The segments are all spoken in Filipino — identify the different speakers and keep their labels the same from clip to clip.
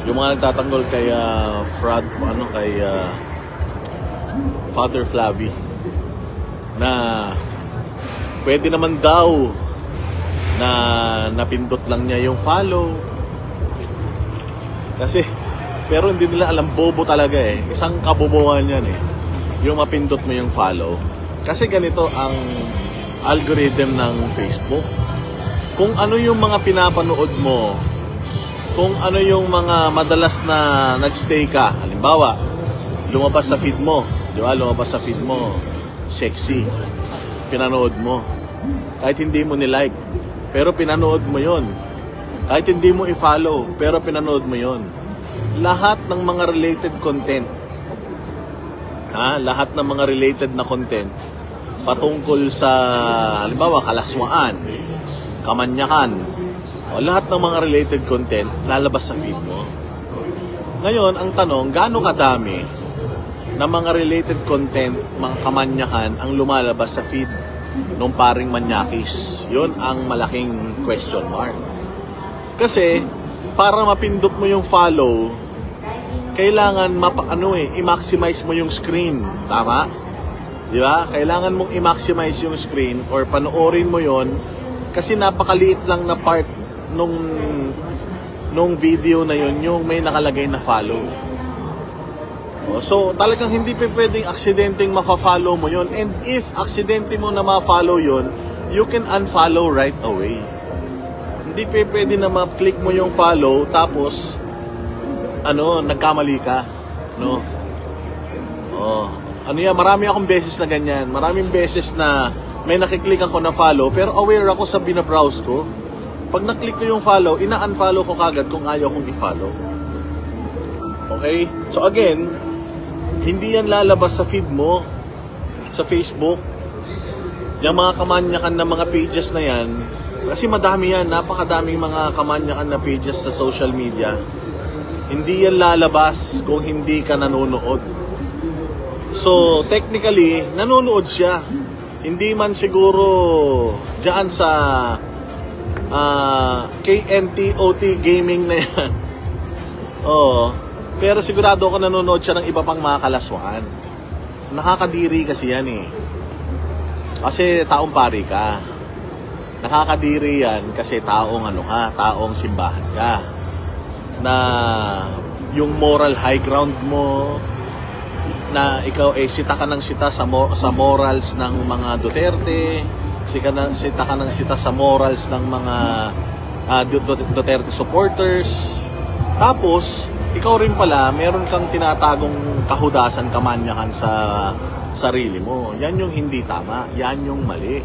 Speaker 1: Yung mga nagtatanggol kay Father Flavi na pwede naman daw na napindot lang niya yung follow. Kasi pero hindi nila alam, bobo talaga eh. Isang kabobohan yan eh. Yung mapindot mo yung follow. Kasi ganito ang algorithm ng Facebook. Kung ano yung mga pinapanood mo, kung ano yung mga madalas na nagstay ka, halimbawa, lumabas sa feed mo, di ba? Lumabas sa feed mo, sexy. Pinanood mo. Kahit hindi mo nilike, pero pinanood mo yon. Kahit hindi mo i-follow, pero pinanood mo yon. Lahat ng mga related content, lahat ng mga related na content patungkol sa, halimbawa, kalaswaan, kamanyakan, o lahat ng mga related content lalabas sa feed mo. Ngayon, ang tanong, gaano kadami na mga related content, mga kamanyakan ang lumalabas sa feed nung paring Manyakis? Yun ang malaking question mark. Kasi para mapindot mo yung follow, kailangan i-maximize mo yung screen, tama? Di ba? Kailangan mong i-maximize yung screen or panoorin mo yon kasi napakaliit lang na part nung video na yon yung may nakalagay na follow. So talagang hindi pwedeng aksidenteng mafa-follow mo yon, and if aksidente mo na ma-follow yon, you can unfollow right away. Hindi pwede na ma-click mo yung follow tapos nagkamali ka, no? Marami akong beses na ganyan. Maraming beses na may nakiklik ako na follow pero aware ako sa binabrowse ko. Pag naklik ko yung follow, ina-unfollow ko kagad kung ayaw kong i-follow. Okay? So again, hindi yan lalabas sa feed mo sa Facebook. Yung mga kamanyakan na mga pages na yan, kasi madami yan, napakadaming mga kamanyakan na pages sa social media. Hindi yan lalabas kung hindi ka nanonood. So, technically, nanonood siya. Hindi man siguro dyan sa KNTOT gaming na yan. Pero sigurado ako nanonood siya ng iba pang mga kalaswaan. Nakakadiri kasi yan eh. Kasi taong pari ka. Nakakadiri yan kasi taong taong simbahan ka. Na yung moral high ground mo, na ikaw sita ka ng sita sa morals ng mga Duterte, sita ka ng sita sa morals ng mga Duterte supporters. Tapos ikaw rin pala meron kang tinatagong kahudasan, kamanyakan sa sarili mo. Yan yung hindi tama, yan yung mali.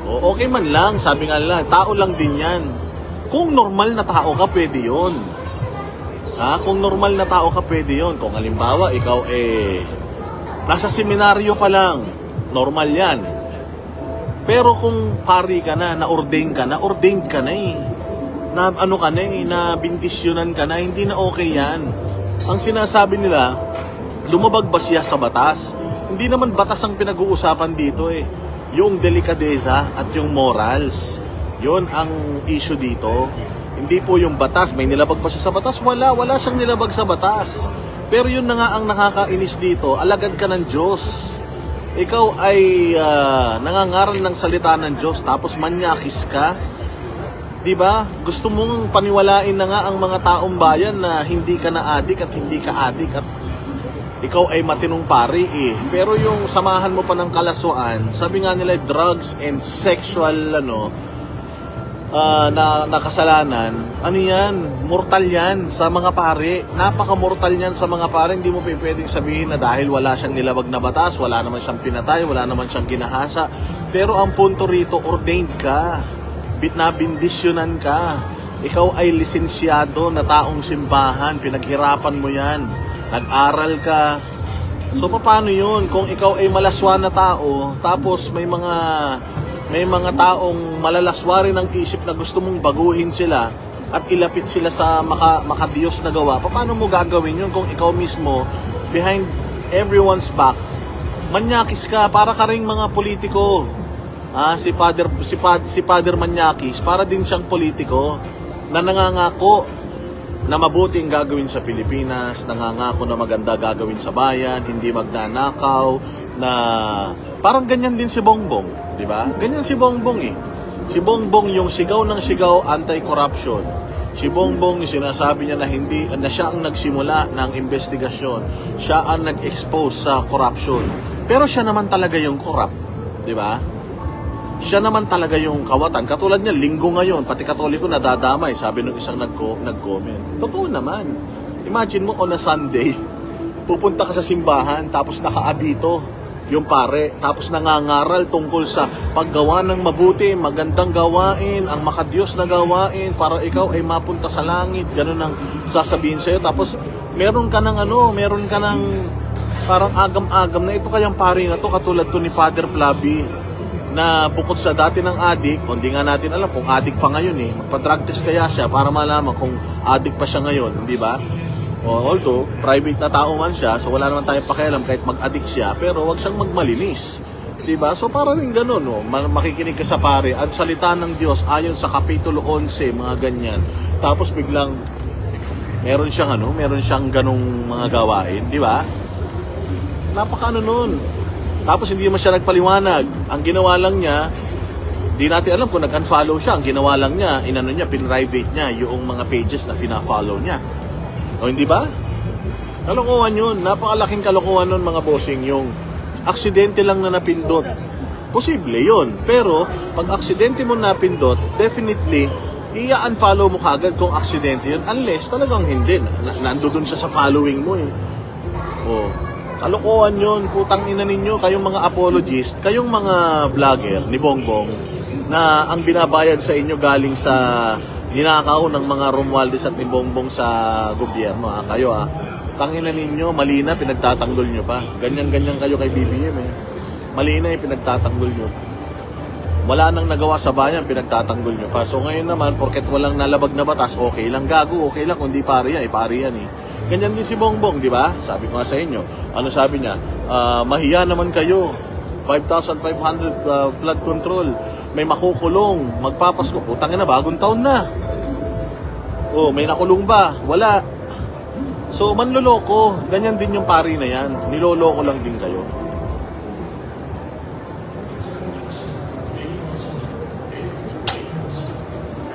Speaker 1: Okay man lang, sabi nga nila, tao lang din yan. Kung normal na tao ka, pwede yun. Kung normal na tao ka, pwede yun. Kung halimbawa, ikaw nasa seminaryo pa lang, normal yan. Pero kung pari ka na, na-ordain ka na na bindisyonan ka na, hindi na okay yan. Ang sinasabi nila, lumabag ba siya sa batas? Hindi naman batas ang pinag-uusapan dito eh. Yung delikadeza at yung morals. Yun ang issue dito. Hindi po yung batas. May nilabag ba siya sa batas? Wala siyang nilabag sa batas. Pero yun na nga ang nakakainis dito. Alagad ka ng Diyos. Ikaw ay nangangaral ng salita ng Diyos tapos Manyakis ka. Diba? Gusto mong paniwalain na nga ang mga taong bayan na hindi ka na adik at hindi ka adik at ikaw ay matinong pari eh. Pero yung samahan mo pa ng kalaswaan, sabi nga nila drugs and sexual na kasalanan, yan, mortal yan sa mga pare. Napaka-mortal yan sa mga pare. Hindi mo pwedeng sabihin na dahil wala siyang nilabag na batas, wala naman siyang pinatay, wala naman siyang ginahasa. Pero ang punto rito, ordained ka. Nabindisyonan ka. Ikaw ay lisensyado na taong simbahan. Pinaghirapan mo yan. Nag-aral ka. So paano yun? Kung ikaw ay malaswa na tao, tapos may mga taong malalaswa rin ang isip na gusto mong baguhin sila at ilapit sila sa makadiyos na gawa, paano mo gagawin yun kung ikaw mismo behind everyone's back Manyakis ka? Para ka ring mga politiko. Si Father Manyakis, para din siyang politiko na nangangako na mabuting gagawin sa Pilipinas, nangangako na maganda gagawin sa bayan, hindi magnanakaw, na parang ganyan din si Bongbong, di ba? Ganyan si Bongbong eh. Si Bongbong yung sigaw ng sigaw anti-corruption. Si Bongbong yung sinasabi niya na siya ang nagsimula ng investigasyon. Siya ang nag-expose sa corruption. Pero siya naman talaga yung corrupt, di ba? Siya naman talaga yung kawatan. Katulad niya, linggo ngayon, pati Katoliko nadadamay, sabi nung isang nag-comment. Totoo naman. Imagine mo on a Sunday, pupunta ka sa simbahan, tapos nakaabito yung pare, tapos nangangaral tungkol sa paggawa ng mabuti, magandang gawain, ang makadiyos na gawain, para ikaw ay mapunta sa langit, ganun ang sasabihin sa'yo. Tapos meron ka ng parang agam-agam na ito kayang pare na to, katulad to ni Father Flavi, na bukod sa dati ng adik, hindi nga natin alam kung adik pa ngayon eh. Magpa-drug test kaya siya para malaman kung adik pa siya ngayon, di ba? Although, private na tao man siya, so wala naman tayong pakialam kahit mag-adik siya, pero wag siyang magmalinis. Di ba? So para rin ganun, no? Makikinig ka sa pare, at salita ng Diyos ayon sa Kapitulo 11, mga ganyan. Tapos biglang, meron siyang ganung mga gawain, di ba? Napaka nun. Tapos hindi naman siya nagpaliwanag. Ang ginawa lang niya, di natin alam kung nag-unfollow siya. Ang ginawa lang niya, pin-private niya yung mga pages na pina-follow niya. O hindi ba? Kalokohan yun. Napakalaking kalokohan nun, mga bossing. Yung aksidente lang na napindot. Posible yun. Pero, pag aksidente mo napindot, definitely, i-unfollow mo kagad kung aksidente yun. Unless talagang hindi. Nandoon siya sa following mo eh. O, kalokohan yun, putang ina ninyo, kayong mga apologists, kayong mga vlogger ni Bongbong, na ang binabayad sa inyo galing sa ninakaw ng mga Romualdez at ni Bongbong sa gobyerno. Kayo tangina ninyo, mali na, pinagtatanggol nyo pa. Ganyan-ganyan kayo kay BBM eh. Mali na pinagtatanggol nyo. Wala nang nagawa sa bayan, pinagtatanggol nyo pa. So ngayon naman, porket walang nalabag na batas, okay lang gago, okay lang, kundi pari yan eh. Ganyan din si Bongbong, di ba? Sabi ko nga sa inyo. Ano sabi niya? Mahiya naman kayo. 5,500 flood control. May makukulong. Magpapasko. Putang ina, bagong taon na. Oh, may nakulong ba? Wala. So, manloloko. Ganyan din yung pari na yan. Niloloko lang din kayo.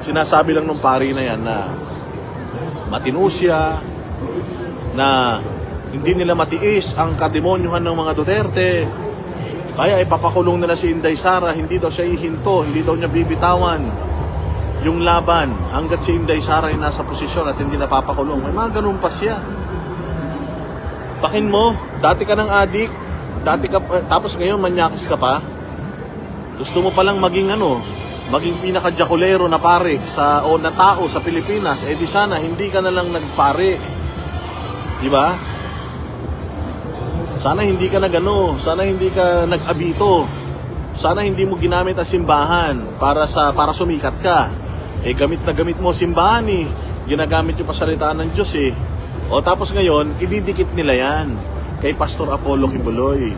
Speaker 1: Sinasabi lang nung pari na yan na matino siya, na hindi nila matiis ang kademonyuhan ng mga Duterte. Kaya ipapakulong nila si Inday Sara, hindi daw siya ihinto, hindi daw niya bibitawan yung laban hanggat si Inday Sara ay nasa posisyon at hindi napapakulong. May mga ganun pa siya. Pakin mo, dati ka ng adik, tapos ngayon manyakis ka pa. Gusto mo palang maging maging pinaka-jakulero na pare na tao sa Pilipinas, di sana hindi ka na lang nagpare. Diba? Sana hindi ka sana hindi ka nag-abito. Sana hindi mo ginamit ang simbahan para sumikat ka. Gamit na gamit mo simbahan eh. Ginagamit yung pasalitaan ng Diyos eh. O tapos ngayon, ididikit nila yan kay Pastor Apollo Kibuloy.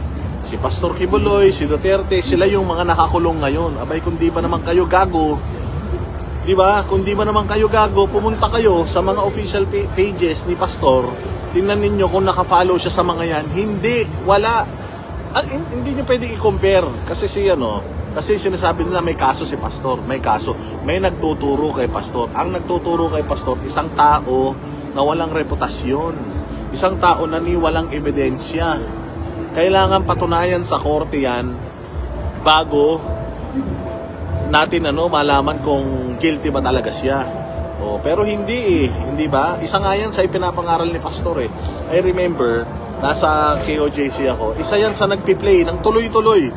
Speaker 1: Si Pastor Kibuloy, si Duterte, sila yung mga nakakulong ngayon. Abay, kung di ba naman kayo gago, diba? Kung di ba naman kayo gago, pumunta kayo sa mga official pages ni Pastor. Tingnan ninyo kung naka-follow siya sa mga yan. Hindi, wala. Hindi nyo pwede i-compare. Kasi kasi sinasabi nila may kaso si Pastor. May kaso. May nagtuturo kay Pastor. Ang nagtuturo kay Pastor, isang tao na walang reputasyon. Isang tao na walang ebidensya. Kailangan patunayan sa korte yan bago natin malaman kung guilty ba talaga siya. Pero hindi ba? Isa nga yan sa ipinapangaral ni Pastor eh. I remember, nasa KOJC ako, isa yan sa nagpi-play ng tuloy-tuloy.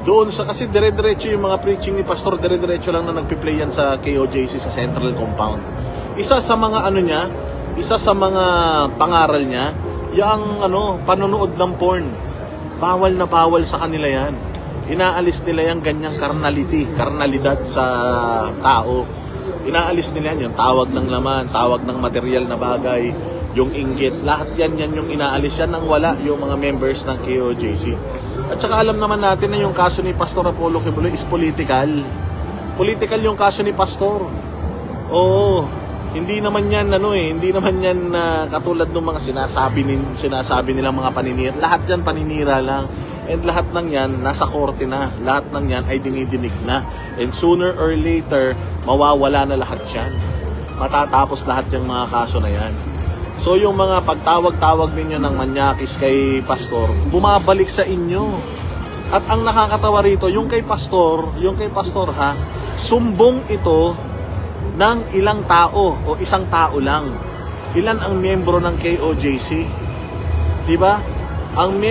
Speaker 1: Doon kasi dire-diretso yung mga preaching ni Pastor, dire-diretso lang na nagpi-play yan sa KOJC sa Central Compound. Isa sa mga isa sa mga pangaral niya, yung panonood ng porn. Bawal na bawal sa kanila yan. Inaalis nila yung ganyang karnalidad sa tao. Inaalis nila yan, yung tawag ng laman, tawag ng material na bagay, yung inggit, lahat yan yung inaalis yan nang wala yung mga members ng KOJC. At saka alam naman natin na yung kaso ni Pastor Apollo Kibuloy is political. Political yung kaso ni Pastor. Oo, Hindi naman yan hindi naman yan katulad ng mga sinasabi nilang mga paninira. Lahat yan paninira lang. And lahat ng yan nasa korte na. Lahat ng yan ay dinidinig na. And sooner or later, mawawala na lahat yan. Matatapos lahat yung mga kaso na yan. So yung mga pagtawag-tawag ninyo ng manyakis kay Pastor, bumabalik sa inyo. At ang nakakatawa rito, yung kay Pastor ha, sumbong ito ng ilang tao o isang tao lang. Ilan ang miyembro ng KOJC? 'Di ba? Ang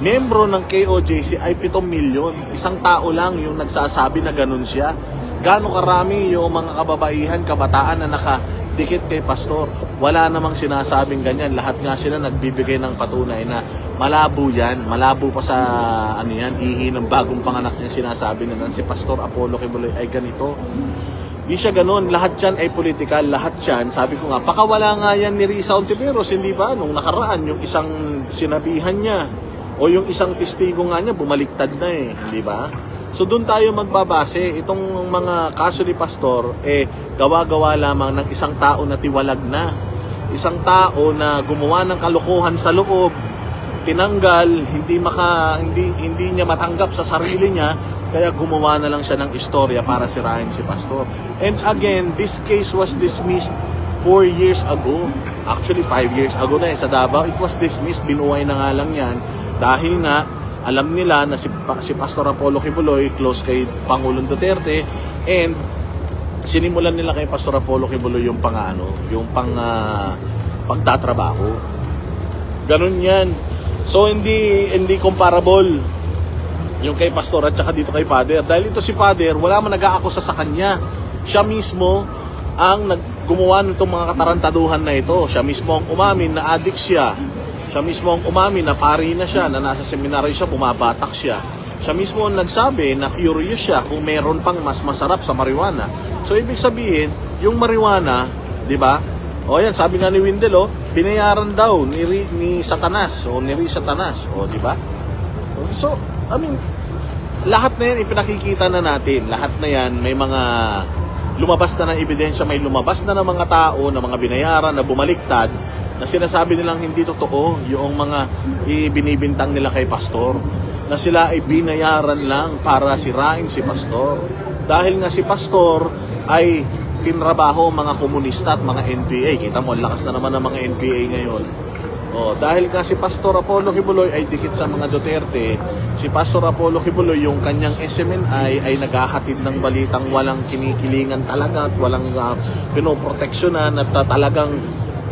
Speaker 1: miyembro ng KOJC ay 7 milyon. Isang tao lang yung nagsasabi na ganun siya. Gaano karami yung mga kababaihan, kabataan na nakadikit kay Pastor? Wala namang sinasabing ganyan. Lahat nga sila nagbibigay ng patunay na malabo yan. Malabo pa sa ihi ng bagong panganak niya sinasabi na si Pastor Apollo Quiboloy ay ganito. Di siya ganun. Lahat yan ay political. Lahat yan, sabi ko nga, pakawala nga yan ni Risa Ontiveros, hindi ba? Nung nakaraan, yung isang sinabihan niya o yung isang testigo nga niya, bumaliktad na hindi ba? So doon tayo magbabase. Itong mga kaso ni Pastor, gawa-gawa lamang ng isang tao na tiwalag na. Isang tao na gumawa ng kalokohan sa loob, tinanggal, hindi niya matanggap sa sarili niya, kaya gumawa na lang siya ng istorya para sirahin si Pastor. And again, this case was dismissed 4 years ago. Actually, 5 years ago na sa Davao. It was dismissed, binuhay na nga lang yan. Dahil nga, alam nila na si Pastor Apollo Quiboloy close kay Pangulong Duterte. And sinimulan nila kay Pastor Apollo Quiboloy yung pagtatrabaho. Ganun yan. So, hindi comparable yung kay Pastor at saka dito kay Father. Dahil ito si Father, wala man nag-aakusa sa kanya. Siya mismo ang gumawa nitong mga katarantaduhan na ito. Siya mismo ang umamin na addict siya. Siya mismo ang umamin na pari na siya, na nasa seminaryo siya, bumabatak siya. Siya mismo ang nagsabi na curious siya kung meron pang mas masarap sa marijuana. So, ibig sabihin, yung marijuana, di ba? O yan, sabi nga ni Windel, binayaran daw ni Satanas o ni Satanas. O, di ba? So, lahat na yan ipinakikita na natin. Lahat na yan, may mga lumabas na ng ebidensya, may lumabas na ng mga tao, na mga binayaran, na bumaliktad, na sinasabi nilang hindi totoo yung mga ibinibintang nila kay Pastor, na sila ay binayaran lang para sirain si Pastor. Dahil nga si Pastor ay tinrabaho mga komunista at mga NPA. Kita mo, lakas na naman ng mga NPA ngayon. Dahil nga si Pastor Apollo Quiboloy ay dikit sa mga Duterte, si Pastor Apollo Quiboloy, yung kanyang SMNI ay naghahatid ng balitang walang kinikilingan talaga at walang pinoproteksyonan at talagang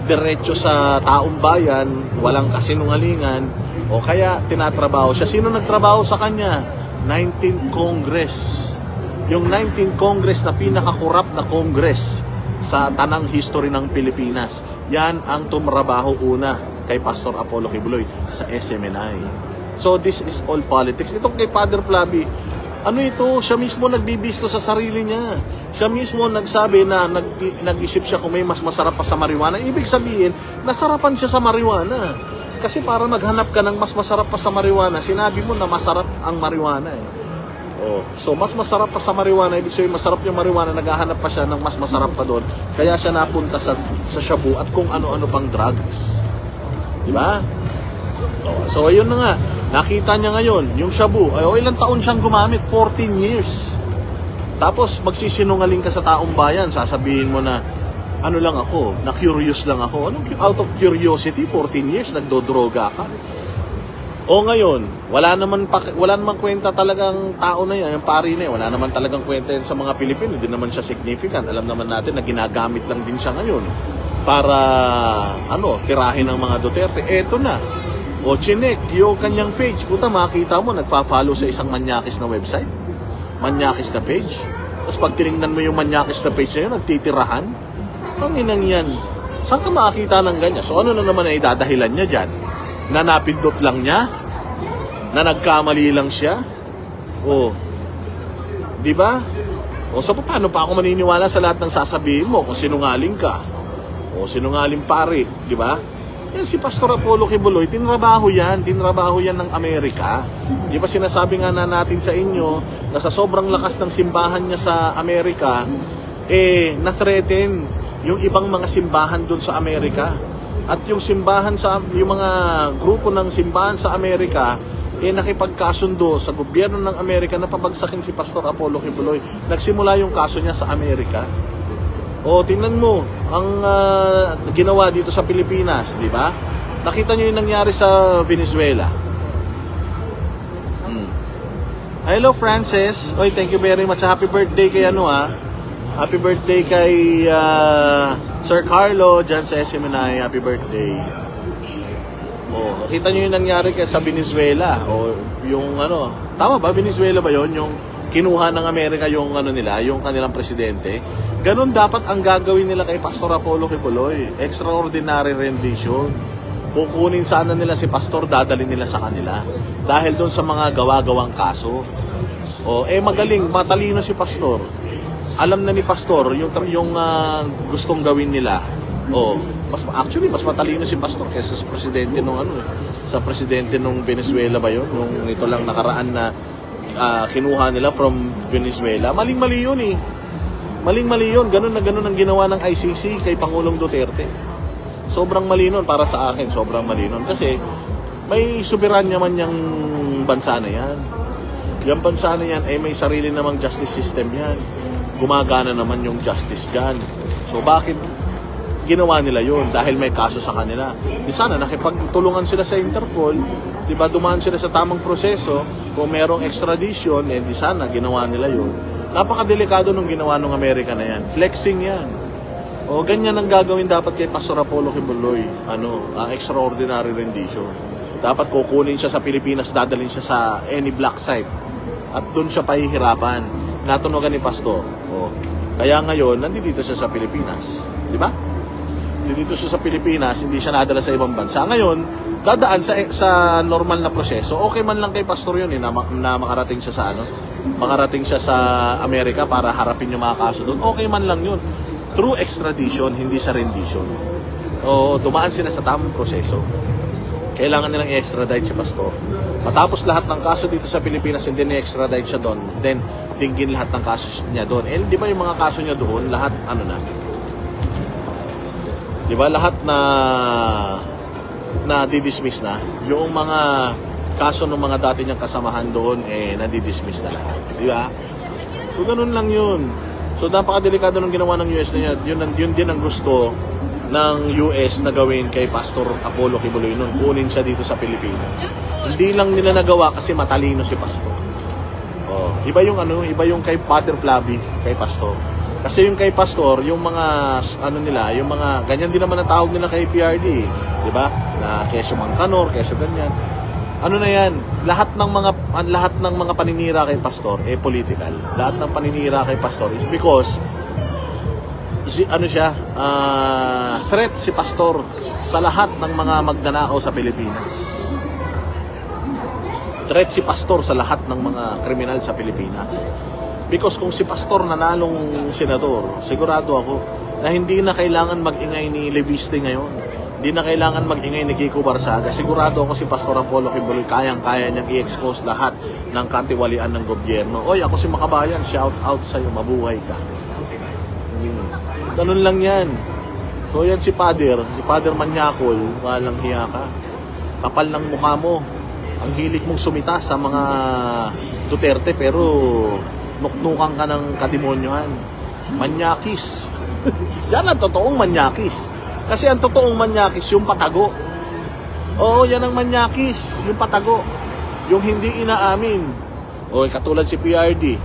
Speaker 1: diretso sa taong bayan, walang kasinungalingan, o kaya tinatrabaho siya. Sino nagtrabaho sa kanya? 19th Congress. Yung 19th Congress na pinakakurap na Congress sa tanang history ng Pilipinas. Yan ang tumrabaho una kay Pastor Apollo Quiboloy sa SMNI. So this is all politics. Itong kay Father Flavi, siya mismo nagbibisto sa sarili niya. Siya mismo nagsabi na nag-isip siya kung may mas masarap pa sa marijuana. Ibig sabihin, nasarapan siya sa marijuana. Kasi para maghanap ka ng mas masarap pa sa marijuana, sinabi mo na masarap ang marijuana So mas masarap pa sa marijuana, ibig sabihin masarap yung marijuana, naghahanap pa siya ng mas masarap pa doon. Kaya siya napunta sa shabu at kung ano-ano pang drugs. Diba? So ayun na nga, nakita niya ngayon, yung shabu, ilang taon siyang gumamit? 14 years. Tapos magsisinungaling ka sa taong bayan, sasabihin mo na, lang ako, na curious lang ako. Out of curiosity, 14 years, nagdodroga ka. O ngayon, wala naman kwenta talagang tao na yan, yung pari na yan, wala naman talagang kwenta yan sa mga Pilipino, hindi naman siya significant. Alam naman natin na ginagamit lang din siya ngayon para tirahin ng mga Duterte. Eto na. O chinek yung kanyang page. Puta, makita mo, nagfa-follow sa isang manyakis na website. Manyakis na page. Tapos pag tinignan mo yung manyakis na page na yun, nagtitirahan. Ang inang yan. Saan ka makakita ng ganyan? So ano na naman ay dadahilan niya dyan? Na napindot lang niya? Na nagkamali lang siya? Di ba? So paano pa ako maniniwala sa lahat ng sasabihin mo kung sinungaling ka? Sinungaling pare, di ba? Yan si Pastor Apollo Quiboloy, tinrabaho yan ng Amerika. Di ba sinasabi nga na natin sa inyo na sa sobrang lakas ng simbahan niya sa Amerika, na-threaten yung ibang mga simbahan doon sa Amerika. At yung yung mga grupo ng simbahan sa Amerika, nakipagkasundo sa gobyerno ng Amerika na pabagsakin si Pastor Apollo Kibuloy. Nagsimula yung kaso niya sa Amerika. O, tingnan mo, ang ginawa dito sa Pilipinas, di ba? Nakita niyo yung nangyari sa Venezuela. Hello, Francis. Oy, thank you very much. Happy birthday kay Happy birthday kay Sir Carlo dyan sa SMNI. Happy birthday. Oh, nakita nyo yung nangyari kay sa Venezuela. O yung tama ba? Venezuela ba yon? Yung kinuha ng Amerika yung nila, yung kanilang presidente. Ganon dapat ang gagawin nila kay Pastor Apollo Kibuloy. Extraordinary rendition. Kukunin sana nila si Pastor, dadalhin nila sa kanila. Dahil doon sa mga gawa-gawang kaso. O, magaling, matalino si Pastor. Alam na ni Pastor yung gustong gawin nila. Mas matalino si Pastor kaysa sa presidente nung Venezuela ba yun? Nung ito lang nakaraan na kinuha nila from Venezuela. Maling-mali yun eh. Maling-mali yun. Ganun na ganun ang ginawa ng ICC kay Pangulong Duterte. Sobrang mali nun para sa akin. Sobrang mali nun. Kasi may soberanya man yung bansa na yan. Yung bansa na yan ay may sarili namang justice system yan. Gumagana naman yung justice dyan. So bakit ginawa nila yun? Dahil may kaso sa kanila. Di sana nakipagtulungan sila sa Interpol, di ba dumaan sila sa tamang proseso, kung merong extradition, di sana ginawa nila yun. Napakadelikado nung ginawa ng Amerika na yan. Flexing yan. O ganyan ang gagawin dapat kay Pastor Apollo Kibuloy. Extraordinary rendition. Dapat kukunin siya sa Pilipinas, dadalhin siya sa any black site. At doon siya pahihirapan. Natunogan ni Pastor. Kaya ngayon, nandito siya sa Pilipinas. Di ba? Nandito siya sa Pilipinas, hindi siya nadala sa ibang bansa. Ngayon, dadaan sa normal na proseso. Okay man lang kay Pastor yun na makarating siya sa makarating siya sa Amerika para harapin yung mga kaso doon. Okay man lang yun. Through extradition, hindi sa rendition. Dumaan sila sa tamang proseso. Kailangan nilang i-extradite si Pastor. Matapos lahat ng kaso dito sa Pilipinas, hindi ni-extradite siya doon. Then, dinggin lahat ng kaso niya doon. Di ba yung mga kaso niya doon, lahat na? Di ba lahat na didismiss na? Yung mga kaso ng mga dati niyang kasamahan doon, nadidismiss na lahat. Di ba? So, ganun lang yun. So, napakadelikado ng ginawa ng US na yun. Yun din ang gusto ng US na gawin kay Pastor Apollo Kibuloy noon. Kunin siya dito sa Pilipinas. Hindi lang nila nagawa kasi matalino si Pastor. Iba yung kay Father Flavi, kay Pastor. Kasi yung kay Pastor, yung mga yung mga ganyan din naman ang tawag nila kay PRD, di ba? Na keso Mangkanor, keso ganyan. Na yan? Lahat ng mga paninira kay Pastor political. Lahat ng paninira kay Pastor is because threat si Pastor sa lahat ng mga magnanakaw sa Pilipinas. Threat si Pastor sa lahat ng mga kriminal sa Pilipinas. Because kung si Pastor nanalong senador, sigurado ako na hindi na kailangan mag-ingay ni Leviste ngayon. Hindi na kailangan mag-ingay ni Kiko Barsaga. Sigurado ako si Pastor Apollo Kibuloy, kayang-kaya niyang i-expose lahat ng katiwalian ng gobyerno. Oy, ako si Makabayan, shout out sa'yo, mabuhay ka. Ganun lang yan. So yan si Father Manyakol, walang hiya ka. Kapal ng mukha mo. Ang hilig mong sumita sa mga Duterte pero nuknukan ka ng kademonyohan. Manyakis. Yan ang totoong manyakis. Kasi ang totoong manyakis yung patago. Oo, yan ang manyakis, yung patago. Yung hindi inaamin. Katulad si PRD.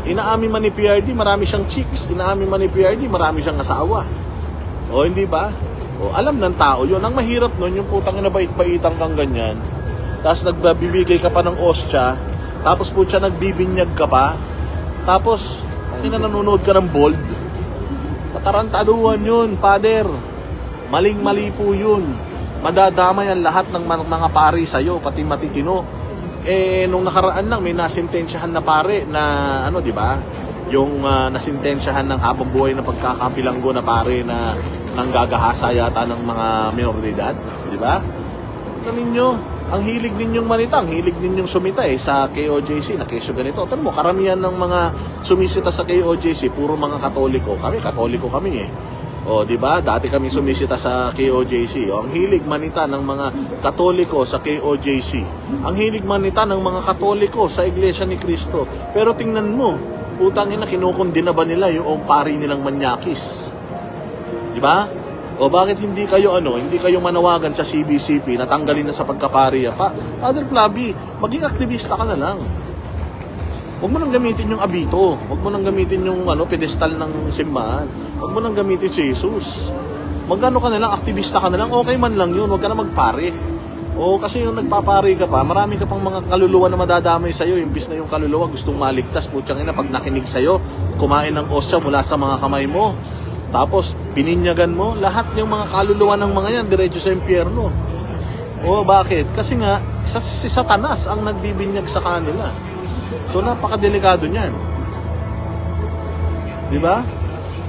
Speaker 1: Inaamin man ni PRD, marami siyang chicks. Inaamin man ni PRD, marami siyang asawa. Hindi ba? Alam ng tao yun. Ang mahirap nun, yung putang na bait-baitang kang ganyan. Tapos nagbibigay ka pa ng ostya. Tapos po siya nagbibinyag ka pa. Tapos, nanonood ka ng bold. Patarantaduhan yun, Father. Maling-mali po yun. Madadamay ang lahat ng mga pari sa'yo, pati matitino. Nung nakaraan lang, may nasintensyahan na pare na, di ba? Yung nasintensyahan ng habang buhay na pagkakabilanggo na pare na nanggagahasa yata ng mga minor de edad. Di ba? Ano ninyo? Ang hilig ninyong manita, ang hilig ninyong sumita sa KOJC, na keso ganito. Tanong mo, karamihan ng mga sumisita sa KOJC, puro mga Katoliko. Katoliko kami O, di ba? Dati kami sumisita sa KOJC. O, ang hilig manita ng mga Katoliko sa KOJC. Ang hilig manita ng mga Katoliko sa Iglesia ni Cristo. Pero tingnan mo, putang ina, kinukundina ba nila yung pari nilang Manyakis? Di ba? O bakit hindi kayo manawagan sa CBCP na tanggalin na sa pagkapariya pa? Father Flavi, maging aktivista ka na lang. Huwag mo nang gamitin yung abito. Huwag mo nang gamitin yung pedestal ng simbahan. Huwag mo nang gamitin si Jesus. Magano ka na lang, aktivista ka na lang, okay man lang yun, huwag ka na magpare. O kasi yung nagpapare ka pa, marami ka pang mga kaluluwa na madadamay sa'yo, imbis na yung kaluluwa gustong maligtas, putyang ina, pag nakinig sa'yo, kumain ng ostya mula sa mga kamay mo. Tapos, pininyagan mo, lahat yung mga kaluluwa ng mga yan, diretso sa impyerno. O, bakit? Kasi nga, si Satanas ang nagbibinyag sa kanila. So, napakadelikado niyan. Di ba?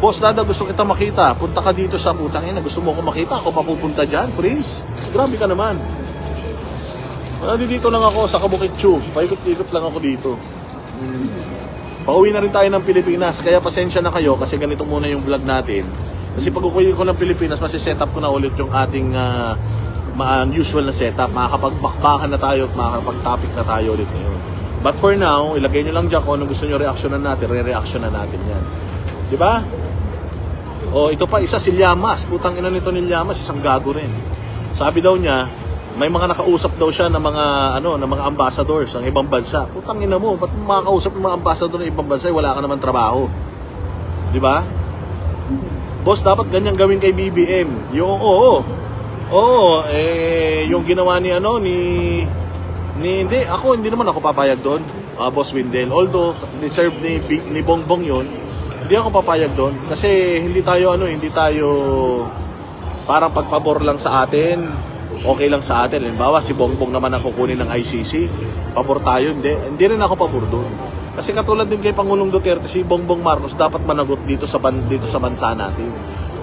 Speaker 1: Boss Dada, gusto kita makita. Punta ka dito sa putang ina. Gusto mo ako makita? Ako papupunta dyan, Prince? Grabe ka naman. Dito lang ako sa Kabukitsu. Paikot-ikot lang ako dito. Pauwi na rin tayo ng Pilipinas, kaya pasensya na kayo kasi ganito muna yung vlog natin. Kasi pag uwi ko ng Pilipinas, masiset up ko na ulit yung ating usual na setup. Makakapagbakbakan na tayo at makakapag-topic na tayo ulit ngayon. But for now, ilagay nyo lang dyan kung ano gusto nyo reaksyonan natin, re-reaksyonan natin yan. Di ba? O ito pa, isa si Llamas. Putang ina nito ni Llamas, isang gago rin. Sabi daw niya, may mga nakausap daw siya ng mga ambassadors ng ibang bansa. Putang ina mo, ba't makakausap ng mga ambassador ng ibang bansa, wala ka naman trabaho? Di ba? Boss, dapat ganyan gawin kay BBM. Yung yung ginawa ni hindi naman ako papayag doon, Boss Windel. Although deserve ni Bongbong 'yon, hindi ako papayag doon kasi hindi tayo parang pagpabor lang sa atin. Okay lang sa atin. Halimbawa, si Bongbong naman ang kukunin ng ICC. Pabor tayo. Hindi rin ako pabor doon. Kasi katulad din kay Pangulong Duterte, si Bongbong Marcos dapat managot dito sa bansa natin.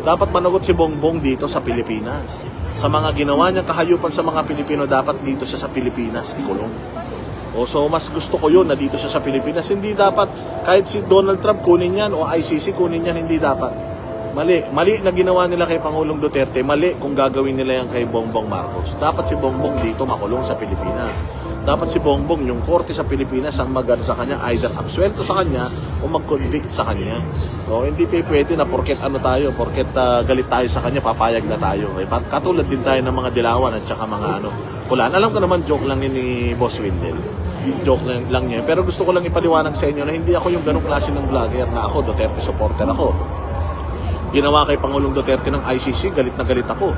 Speaker 1: Dapat managot si Bongbong dito sa Pilipinas. Sa mga ginawa niyang kahayupan sa mga Pilipino, dapat dito siya sa Pilipinas ikulong. So mas gusto ko yun na dito siya sa Pilipinas. Hindi dapat, kahit si Donald Trump kunin yan o ICC kunin yan, hindi dapat. Mali na ginawa nila kay Pangulong Duterte, mali kung gagawin nila yan kay Bongbong Marcos. Dapat si Bongbong dito makulong sa Pilipinas. Dapat si Bongbong, yung korte sa Pilipinas ang mag sa kanya, either absuelto sa kanya o mag-convict sa kanya. So, hindi pwede na porket galit tayo sa kanya, papayag na tayo. Katulad din tayo ng mga Dilawan at saka mga Pulaan. Alam ko naman, joke lang yun ni Boss Windel. Joke lang niya. Pero gusto ko lang ipaliwanag sa inyo na hindi ako yung ganong klase ng vlogger na ako, Duterte supporter ako. Ginawa kay Pangulong Duterte ng ICC, galit na galit ako.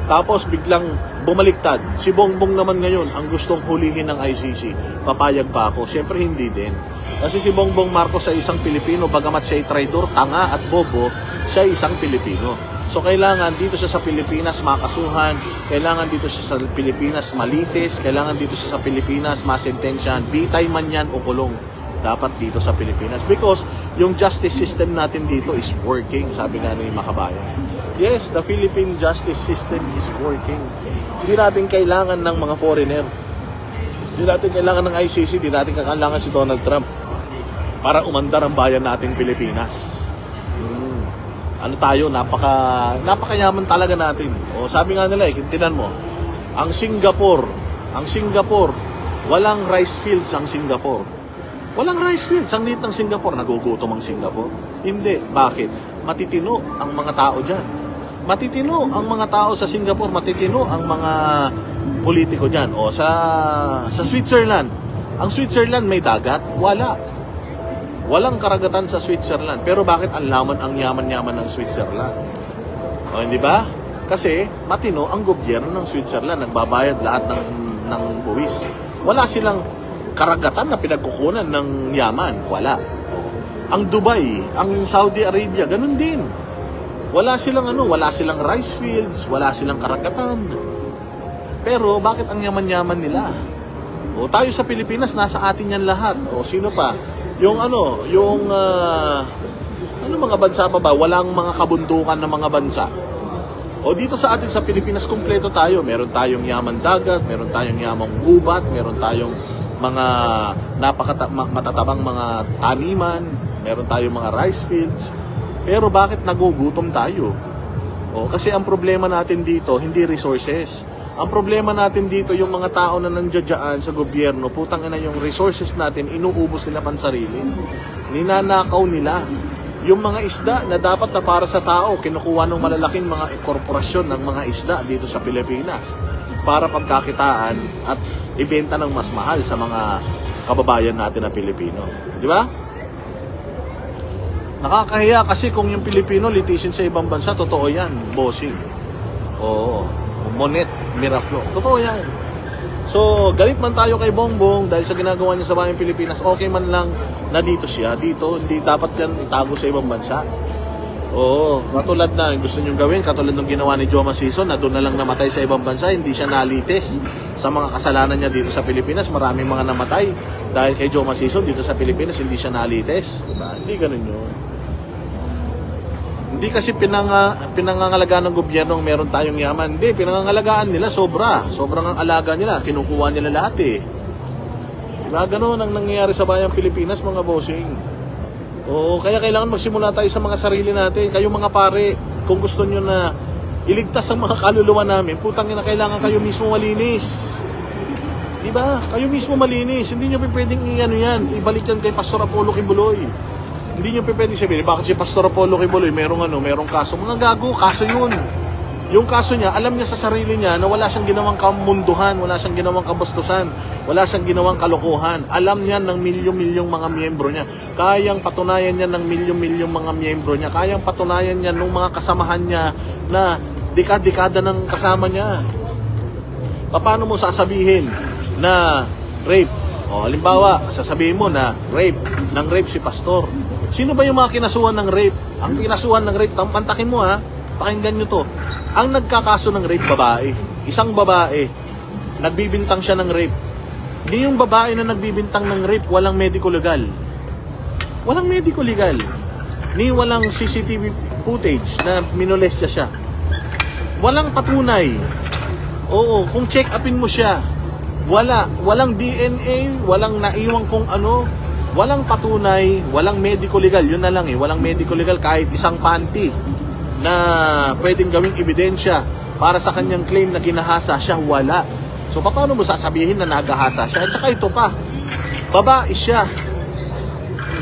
Speaker 1: Tapos biglang bumaliktad. Si Bongbong naman ngayon ang gustong hulihin ng ICC. Papayag ba ako? Siyempre hindi din. Kasi si Bongbong Marcos ay isang Pilipino, bagamat siya ay traidor, tanga at bobo, siya ay isang Pilipino. So kailangan dito siya sa Pilipinas makasuhan, kailangan dito siya sa Pilipinas malitis, kailangan dito siya sa Pilipinas masentensyahan, bitay man yan o kulong. Dapat dito sa Pilipinas because yung justice system natin dito is working, sabi nga ni Makabayan. Yes, the Philippine justice system is working. Hindi natin kailangan ng mga foreigner. Hindi natin kailangan ng ICC, hindi natin kailangan si Donald Trump para umandar ang bayan nating Pilipinas. Tayo, napakayaman talaga natin. O sabi nga nila, tinan mo, ang Singapore, walang rice fields ang Singapore. Walang rice fields. Ang liit ng Singapore. Nagugutom ang Singapore. Hindi. Bakit? Matitino ang mga tao dyan. Matitino ang mga tao sa Singapore. Matitino ang mga politiko dyan. O sa Switzerland. Ang Switzerland may dagat? Wala. Walang karagatan sa Switzerland. Pero bakit ang yaman-yaman ng Switzerland? O hindi ba? Kasi matino ang gobyerno ng Switzerland. Nagbabayad lahat ng buwis. Wala silang karagatan na pinagkukunan ng yaman. Wala. Ang Dubai, ang Saudi Arabia, ganun din. Wala silang rice fields, wala silang karagatan. Pero bakit ang yaman-yaman nila? Tayo sa Pilipinas, nasa atin yan lahat. Sino pa? Yung mga bansa pa ba? Walang mga kabundukan ng mga bansa. O dito sa atin sa Pilipinas, kumpleto tayo. Meron tayong yaman dagat, meron tayong yamang gubat, meron tayong mga matatabang mga taniman, meron tayong mga rice fields. Pero bakit nagugutom tayo? O, kasi ang problema natin dito, hindi resources. Ang problema natin dito, yung mga tao na nandiyan sa gobyerno, putang ina, yung resources natin, inuubos nila pansarili. Ninanakaw nila. Yung mga isda na dapat na para sa tao, kinukuha ng malalaking mga korporasyon ng mga isda dito sa Pilipinas para pagkakitaan at ibenta ng mas mahal sa mga kababayan natin na Pilipino. Di ba? Nakakahiya kasi kung yung Pilipino litisin sa ibang bansa, totoo yan, bossing. Oo. Monet, Miraflor. Totoo yan. So, galit man tayo kay Bongbong dahil sa ginagawa niya sa bayang Pilipinas, okay man lang na dito siya. Dito, hindi dapat yan itago sa ibang bansa. Oo, katulad na gusto niyong gawin, katulad ng ginawa ni Joma Sison na doon na lang namatay sa ibang bansa, hindi siya nalitis sa mga kasalanan niya dito sa Pilipinas. Maraming mga namatay dahil kay Joma Sison dito sa Pilipinas, hindi siya nalitis. Diba? Hindi ganun yun. Hindi kasi pinangangalagaan ng gobyerno meron tayong yaman. Hindi, pinangangalagaan nila sobra. Sobrang ang alaga nila. Kinukuha nila lahat eh. Diba? Ganun ang nangyayari sa bayang Pilipinas, mga bossing. Oo, kaya kailangan magsimula tayo sa mga sarili natin. Kayo mga pare, kung gusto nyo na iligtas ang mga kaluluwa namin, putang ina, kailangan kayo mismo malinis. Diba? Kayo mismo malinis. Hindi nyo pwedeng ibalik yan kay Pastor Apollo Kibuloy. Hindi nyo pwedeng sabihin, bakit si Pastor Apollo Kibuloy merong kaso? Mga gago, kaso yun. Yung kaso niya, alam niya sa sarili niya na wala siyang ginawang kamunduhan, wala siyang ginawang kabastusan, wala siyang ginawang kalokohan. Alam niya ng milyong-milyong mga miyembro niya. Kayang patunayan niya ng milyong-milyong mga miyembro niya. Kayang patunayan niya ng mga kasamahan niya na dekada ng kasama niya. Paano mo sasabihin na rape? O, halimbawa, sasabihin mo na rape si Pastor. Sino ba yung mga kinasuhan ng rape? Ang kinasuhan ng rape, pantakin mo ha, pakinggan nyo to. Ang nagkakaso ng rape, babae. Isang babae, nagbibintang siya ng rape. Hindi yung babae na nagbibintang ng rape, walang medico legal. Walang medico legal. Ni walang CCTV footage na minolestya siya. Walang patunay. Oo, kung check upin mo siya, walang DNA, walang naiwang kung ano, walang patunay, walang medico legal. Yun na lang eh, walang medico legal kahit isang panty na pwedeng gawing ebidensya para sa kanyang claim na ginahasa siya, wala. So paano mo sasabihin na nagahasa siya? At saka ito pa, babae siya.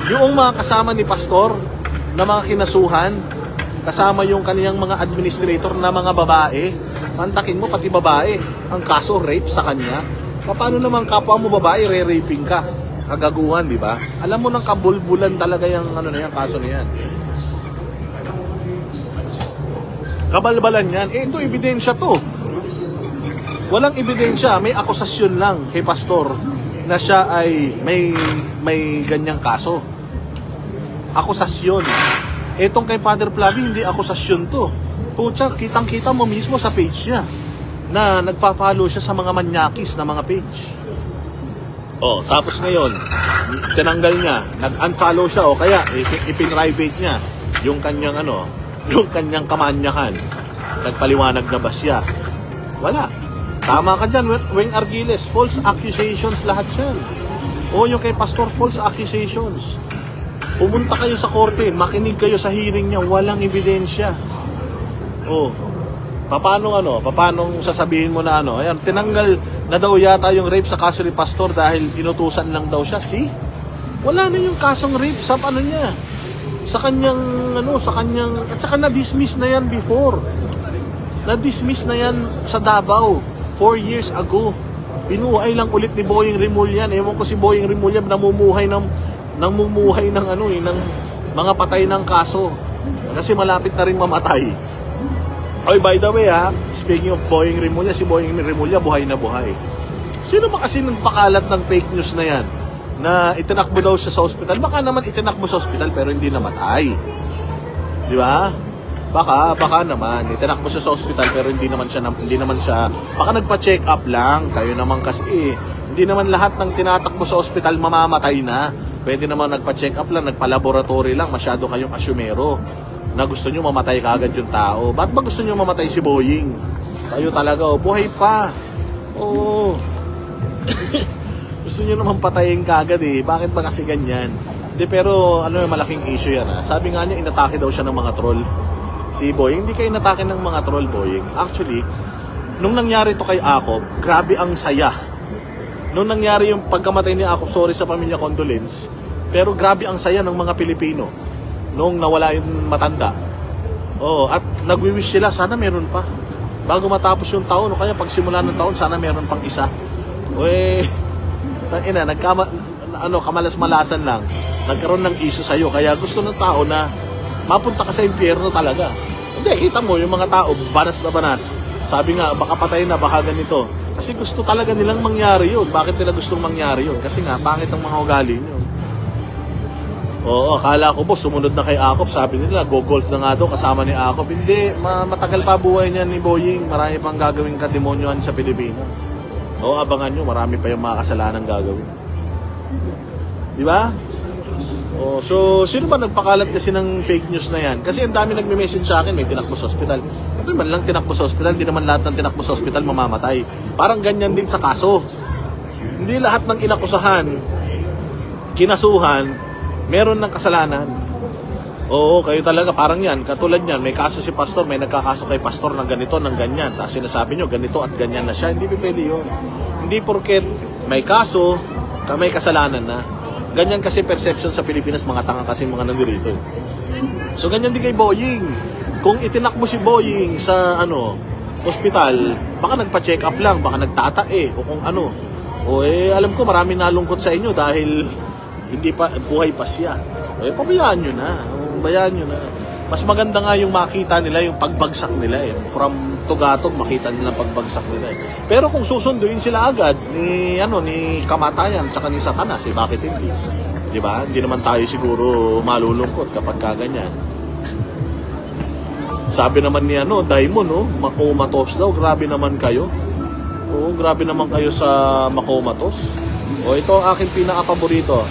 Speaker 1: Yung mga kasama ni Pastor na mga kinasuhan, kasama yung kaniyang mga administrator na mga babae, pantakin mo pati babae, ang kaso rape sa kanya. Paano naman kapwa mo babae, re-raping ka? Kagaguhan, di ba? Alam mo nang kabulbulan talaga yung kaso na yan. Kabalbalan yan. Ito, ebidensya to. Walang ebidensya. May akusasyon lang kay Pastor na siya ay may ganyang kaso. Akusasyon. Etong kay Father Flavie, hindi akusasyon to. Pucha, kitang-kita mo mismo sa page niya na nagpa-follow siya sa mga manyakis na mga page. Oh, tapos ngayon, tinanggal niya, nag-unfollow siya o kaya ipin-private niya yung kanyang yung kanyang kamanyakan. Nagpaliwanag na ba siya? Wala. Tama ka dyan, Weng Argiles, false accusations lahat yan. O yung kay Pastor, false accusations. Pumunta kayo sa korte, makinig kayo sa hearing niya, walang ebidensya. Oh, paano sasabihin mo na ayan, tinanggal na daw yata yung rape sa kaso ni Pastor dahil inutusan lang daw siya. See? Wala na yung kasong rape sa niya. Sa kanyang at saka na-dismiss na yan before. Na-dismiss na yan sa Davao 4 years ago. Binuhay lang ulit ni Boying Rimulyan. Ewan ko si Boying Rimulyan namumuhay ng mga patay ng kaso. Kasi malapit na rin mamatay. Oy, by the way speaking of Boying Rimulya, si Boying Rimulya buhay na buhay. Sino ba kasi nagpakalat ng fake news na yan? Na itinakbo daw siya sa ospital. Baka naman itinakbo sa ospital pero hindi namatay. Di ba? Baka naman itinakbo siya sa ospital pero hindi naman siya baka nagpa-check up lang. Kayo naman kasi hindi naman lahat ng tinatakbo sa ospital mamamatay na. Pwede naman nagpa-check up lang, nagpa-laboratory lang, masyado kayong asyumero. na gusto nyo mamatay kaagad yung tao. Ba't ba gusto nyo mamatay si Boying? Kayo talaga, buhay pa. Oo. Gusto nyo naman patayin kaagad eh. Bakit ba kasi ganyan? Hindi, pero ano yung malaking issue yan ha. Sabi nga niya, inatake daw siya ng mga troll. Si Boying, hindi kayo inatake ng mga troll, Boying. Actually, nung nangyari to kay Akop, grabe ang saya. Nung nangyari yung pagkamatay ni Akop, sorry sa pamilya, condolence. Pero grabe ang saya ng mga Pilipino nung nawala yung matanda. Oo, at nagwi-wish sila, sana meron pa. Bago matapos yung taon, o kaya pagsimula ng taon, sana meron pang isa. Kamalas-malasan lang. Nagkaroon ng issue sa'yo, kaya gusto ng tao na mapunta ka sa impyerno talaga. Hindi, kita mo, yung mga tao, banas na banas. Sabi nga, baka patay na, baka ganito. Kasi gusto talaga nilang mangyari yun. Bakit nila gustong mangyari yun? Kasi nga, pangit ang mga ugali nyo. Oo, akala ko boss, sumunod na kay Akop. Sabi nila, go-golf na nga daw kasama ni Akop. Hindi, matagal pa buhay niya ni Boying. Marami pang gagawing kademonyohan sa Pilipinas. Oo, abangan nyo, marami pa yung mga kasalanan gagawin. Di ba? Oh, so, sino ba nagpakalat kasi ng fake news na yan? Kasi ang dami nagme-message sa akin, may tinakbo sa hospital. Ano man lang tinakbo sa hospital, hindi naman lahat ng tinakbo sa hospital mamamatay. Parang ganyan din sa kaso. Hindi lahat ng inakusahan, kinasuhan, meron ng kasalanan. Oo, kayo talaga, parang yan. Katulad yan, may kaso si pastor, may nagkakaso kay pastor ng ganito, ng ganyan. Tapos sinasabi nyo, ganito at ganyan na siya. Hindi pwede yun. Hindi porket may kaso, may kasalanan na. Ganyan kasi perception sa Pilipinas, mga tanga kasi mga nandito. So ganyan din kay Boying. Kung itinakbo si Boying sa hospital, baka nagpa-check up lang, baka nagtatae o kung ano. Alam ko marami nalungkot sa inyo dahil hindi pa buhay pa siya. Pabayaan nyo na. Bayaan nyo na. Mas maganda nga yung makita nila yung pagbagsak nila eh. From tugatog makita nila pagbagsak nila eh. Pero kung susunduin sila agad ni kamatayan tsaka ni Satanas, bakit hindi? 'Di ba? Hindi naman tayo siguro malulungkot kapag kaganyan. Sabi naman ni Daimon, makomatos daw. Grabe naman kayo. Oo, grabe naman kayo sa makomatos. Ito ang aking pinaka-paborito.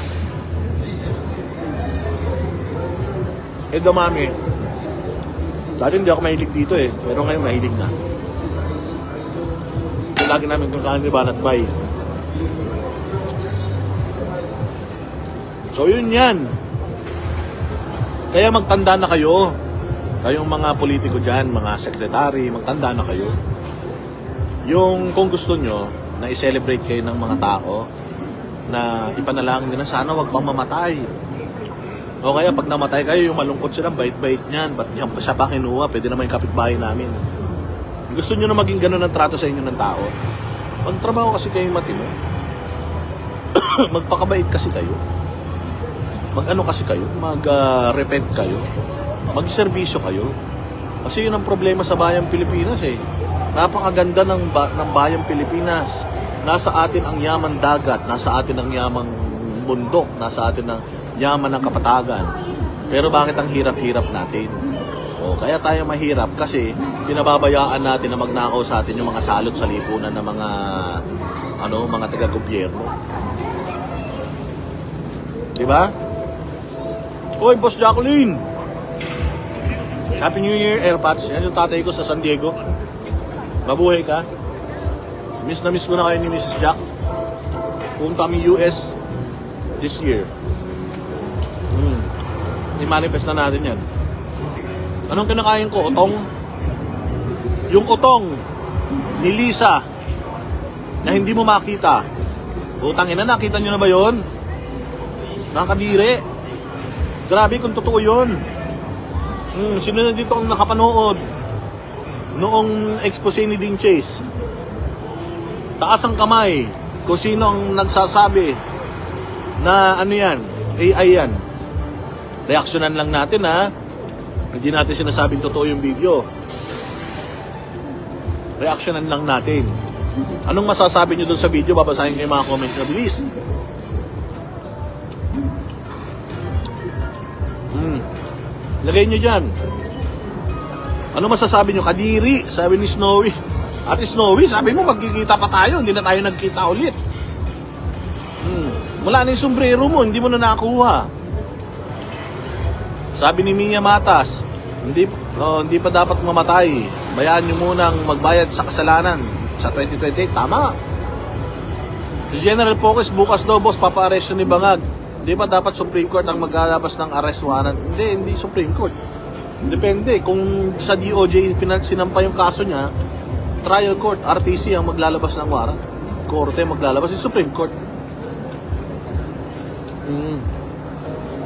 Speaker 1: Edamame. Dati hindi ako mahilig dito eh. Pero ngayon mahilig na. Ito lagi namin kung ni Banat Bay. So yun yan. Kaya magtanda na kayo. Kayong mga politiko dyan, mga sekretary, magtanda na kayo. Yung kung gusto nyo na i-celebrate kayo ng mga tao na ipanalangin nila, sana wag pang mamatay. O kaya pag namatay kayo, yung malungkot sila, bait-bait niyan. Ba't niyan pa siya pa kinuha? Pwede naman yung kapitbahay namin. Gusto nyo na maging ganun ang trato sa inyo ng tao? Magtrabaho kasi kayo matino. Magpakabait kasi kayo. Mag-ano kasi kayo? Mag-repent kayo. Mag-serbisyo kayo. Kasi yun ang problema sa bayang Pilipinas eh. Napakaganda ng bayang Pilipinas. Nasa atin ang yaman dagat. Nasa atin ang yamang bundok. Nasa atin ang yaman ng kapatagan. Pero bakit ang hirap-hirap natin? Kaya tayo mahirap kasi pinababayaan natin na magnakaw sa atin yung mga salot sa lipunan ng mga taga-gobyerno. Diba? Hoy, Boss Jacqueline! Happy New Year, AirPods. Yan yung tatay ko sa San Diego. Mabuhay ka. Miss na miss ko na kayo ni Mrs. Jack. Punta kami US this year. I-manifest na natin yan. Anong kinakain ko? Utong? Yung utong ni Lisa na hindi mo makita. Utangin na, nakita nyo na ba yun? Nakakadiri. Grabe kung totoo yun. Sino na dito ang nakapanood noong expose ni Dean Chase? Taas ang kamay kung sino ang nagsasabi na yan, AI yan. Reaksyonan lang natin ha. Hindi natin sinasabing totoo yung video. Reaksyonan lang natin. Anong masasabi nyo dun sa video? Babasahin ko yung mga comments na bilis. Lagay nyo dyan. Ano masasabi nyo? Kadiri, sabi ni Snowy. Ate Snowy, sabi mo magkikita pa tayo. Hindi na tayo nagkita ulit. Wala na yung sombrero mo. Hindi mo na nakuha. Sabi ni Mia Matas, Hindi pa dapat mamatay. Bayaan nyo munang magbayad sa kasalanan sa 2028. Tama. Si General Focus bukas daw, boss, papa-arresto ni Bangag. Hindi pa dapat Supreme Court ang maglalabas ng arrest warrant? Hindi Supreme Court. Depende. Kung sa DOJ sinampa yung kaso niya, trial court, RTC ang maglalabas ng warrant. Korte maglalabas, si Supreme Court.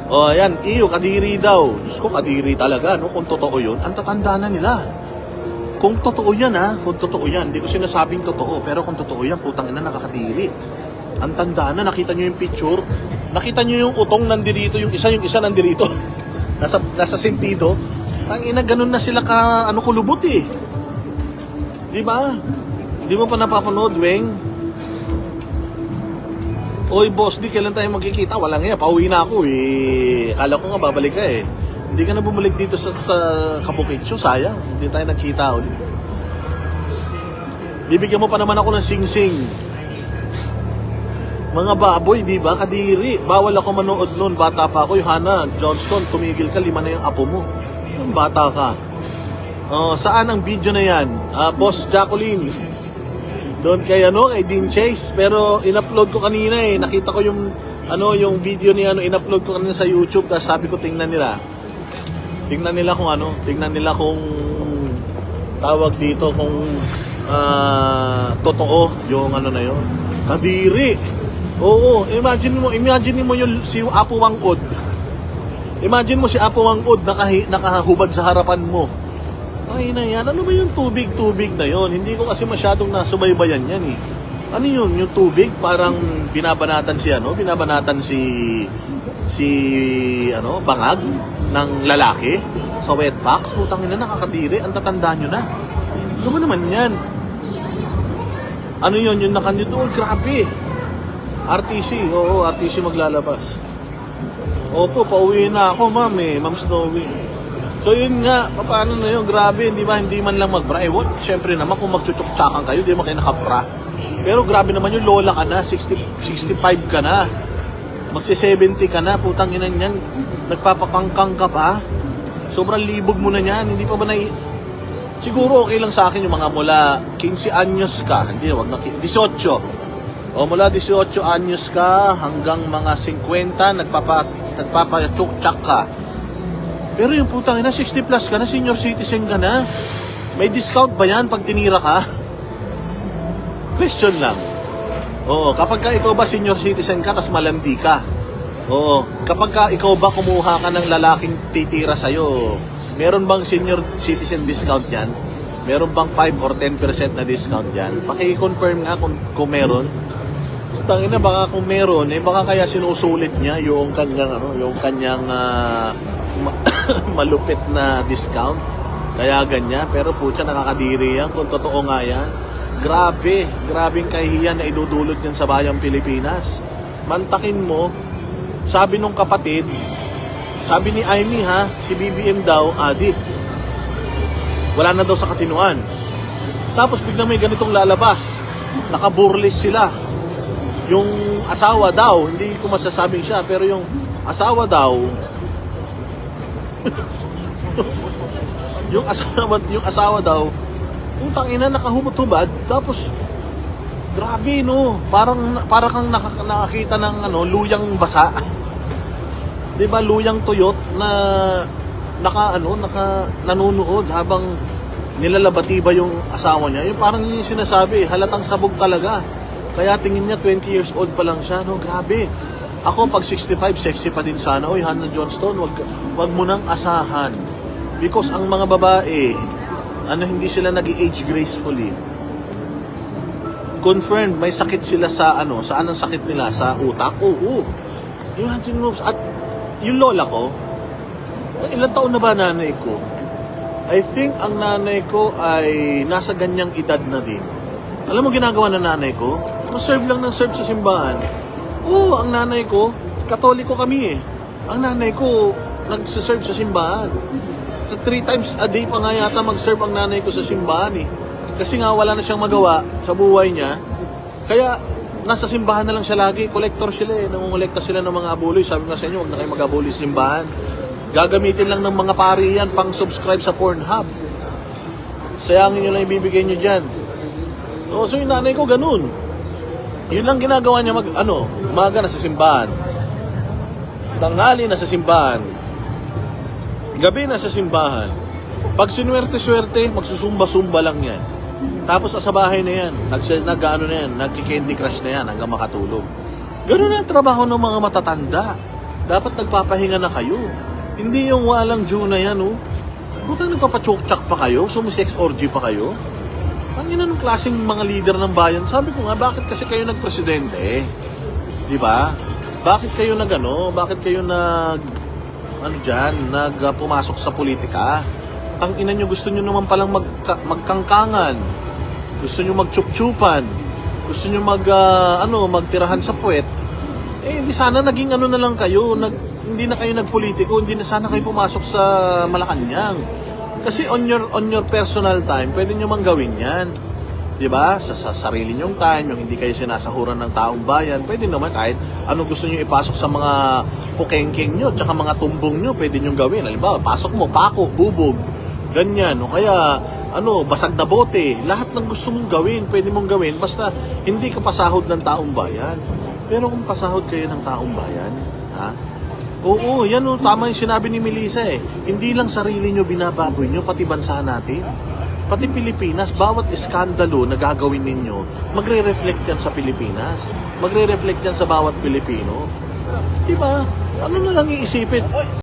Speaker 1: O, ayan, kadiri daw. Diyos ko, kadiri talaga, no? Kung totoo yun, ang tatanda na nila. Kung totoo yan, kung totoo yan, hindi ko sinasabing totoo, pero kung totoo yan, putang ina, nakakadiri. Ang tanda na, nakita nyo yung picture, nakita nyo yung utong nandirito, yung isa nandirito, nasa sentido. Ang ina, ganun na sila kulubot eh. Di ba? Di mo pa napapanood, Weng? Oy, boss, kailan tayo magkikita? Walang nga, pauwi na ako eh. Akala ko nga babalik ka eh. Hindi ka na bumalik dito sa Kabukitso, sayang. Hindi tayo nagkita ulit. Bibigyan mo pa naman ako ng sing-sing. Mga baboy, di ba? Kadiri. Bawal ako manood noon. Bata pa ako. Hannah Johnston, tumigil ka. 5 na yung apo mo. Yung bata ka. Saan ang video na yan? Boss Jacqueline. Doon kay Dean Chase. Pero in-upload ko kanina eh. Nakita ko yung video ni in-upload ko kanina sa YouTube. Tapos sabi ko tingnan nila kung tawag dito kung totoo yung na yun. Kadiri. Oo, imagine mo yung si Apo Wangod. Imagine mo si Apo Wangod nakahubad sa harapan mo. Ay na yan, ano ba yung tubig na yon? Hindi ko kasi masyadong nasubaybayan yan eh. Ano yun, yung tubig parang binabanatan si bangag ng lalaki sa wetbox. Putang ina, nakakadiri, ang tatanda nyo na. Ano ba naman yan? Ano yun, yung nakanyo doon, grabe. RTC, oo, RTC maglalabas. Opo, pauwi na ako, Ma'am Snowy. So yun nga, paano na yun, grabe, hindi man lang magbra. Siyempre naman, kung magchuchuk-tsakan kayo, di mo kayo nakabra. Pero grabe naman yung lola ka na, 65 ka na. Magsi-70 ka na, putang ina niyan, nagpapakangkang ka pa. Sobrang libog mo na niyan, hindi pa ba siguro okay lang sa akin yung mga mula 15 anyos ka, hindi, wag na 18. Mula 18 anyos ka hanggang mga 50, nagpapachuk-chak ka. Pero yung putang ina, 60 plus ka na, senior citizen ka na. May discount ba yan pag tinira ka? Question lang. Oo, kapag ka ikaw ba senior citizen ka, tas malandi ka. Oo, kapag ka ikaw ba kumuha ka ng lalaking titira sa'yo, meron bang senior citizen discount yan? Meron bang 5 or 10% na discount yan? Paki-confirm nga kung meron. Tangina, baka kung meron, baka kaya sinusulit niya yung kanyang malupit na discount. Kaya ganyan. Pero putya, nakakadiri yan. Kung totoo nga yan, grabing kahihiyan na idudulot yan sa bayang Pilipinas. Mantakin mo, sabi nung kapatid, sabi ni Amy si BBM daw, addict. Wala na daw sa katinuan. Tapos biglang may ganitong lalabas. Nakaburlis sila. Yung asawa daw, hindi ko masasabing siya, pero yung asawa daw, yung asawa daw, utang ina, nakahubad-hubad, tapos grabe no, parang kang nakakita ng luyang basa. 'Di ba, luyang tuyot na nanunood habang nilalabati ba yung asawa niya. Yung parang yung sinasabi, halatang sabog talaga. Kaya tingin niya 20 years old pa lang siya, no, grabe. Ako pag 65, sexy pa din sana. Oy, Hannah Johnston, wag mo nang asahan. Because ang mga babae, hindi sila nag-age gracefully. Confirmed, may sakit sila sa saan ang sakit nila? Sa utak? Oo. Imagine mo, at yung lola ko, ilang taon na ba nanay ko? I think ang nanay ko ay nasa ganyang edad na din. Alam mo ginagawa ng nanay ko? Serve lang ng serve sa simbahan. Oo, ang nanay ko, Katoliko kami eh. Ang nanay ko, nagsiserve sa simbahan. 3 times a day pa nga yata mag-serve ang nanay ko sa simbahan eh. Kasi nga wala na siyang magawa sa buhay niya. Kaya nasa simbahan na lang siya lagi. Collector sila eh. Nangungulekta sila ng mga abuloy. Sabi nga sa inyo, huwag na kayo mag-abuloy sa simbahan. Gagamitin lang ng mga pari yan pang subscribe sa Pornhub. Sayangin nyo lang ibibigay nyo dyan. So yung nanay ko ganun. Yun lang ginagawa niya umaga na sa simbahan. Tanghali na sa simbahan. Gabi na sa simbahan. Pag sinuwerte-swerte, magsusumba-sumba lang yan. Tapos sa bahay na yan, nagki-candy crush na yan hanggang makatulog. Ganun na ang trabaho ng mga matatanda. Dapat nagpapahinga na kayo. Hindi yung walang Diyo na yan, oh. Puta, nagpapachok-chak pa kayo? Sumisex orgy pa kayo? Ang ina ng klaseng mga leader ng bayan. Sabi ko nga, bakit kasi kayo nagpresidente? Di ba? Bakit kayo Bakit kayo pumasok sa politika? Ang ina nyo, gusto nyo naman palang magkangkangan. Gusto nyo magchup-chupan. Gusto nyo magtirahan sa puwet. Hindi sana naging na lang kayo. Hindi na kayo nagpolitiko. Hindi na sana kayo pumasok sa Malacanang. Kasi on your personal time, pwede nyo mang gawin yan. Diba? Sa sarili nyong time, yung hindi kayo sinasahuran ng taong bayan, pwede naman kahit ano gusto nyo ipasok sa mga pukengking nyo, tsaka mga tumbong nyo, pwede nyo gawin. Halimbawa, pasok mo, pako, bubog, ganyan. O kaya, basag na bote. Lahat ng gusto mong gawin, pwede mong gawin, basta hindi ka pasahod ng taong bayan. Pero kung pasahod kayo ng taong bayan, ha? Oo, yan tama yung sinabi ni Melissa eh. Hindi lang sarili nyo binababoy nyo, pati bansa natin. Pati Pilipinas, bawat iskandalo na gagawin ninyo, magre-reflect yan sa Pilipinas. Magre-reflect yan sa bawat Pilipino. Diba? Ano na lang iisipin?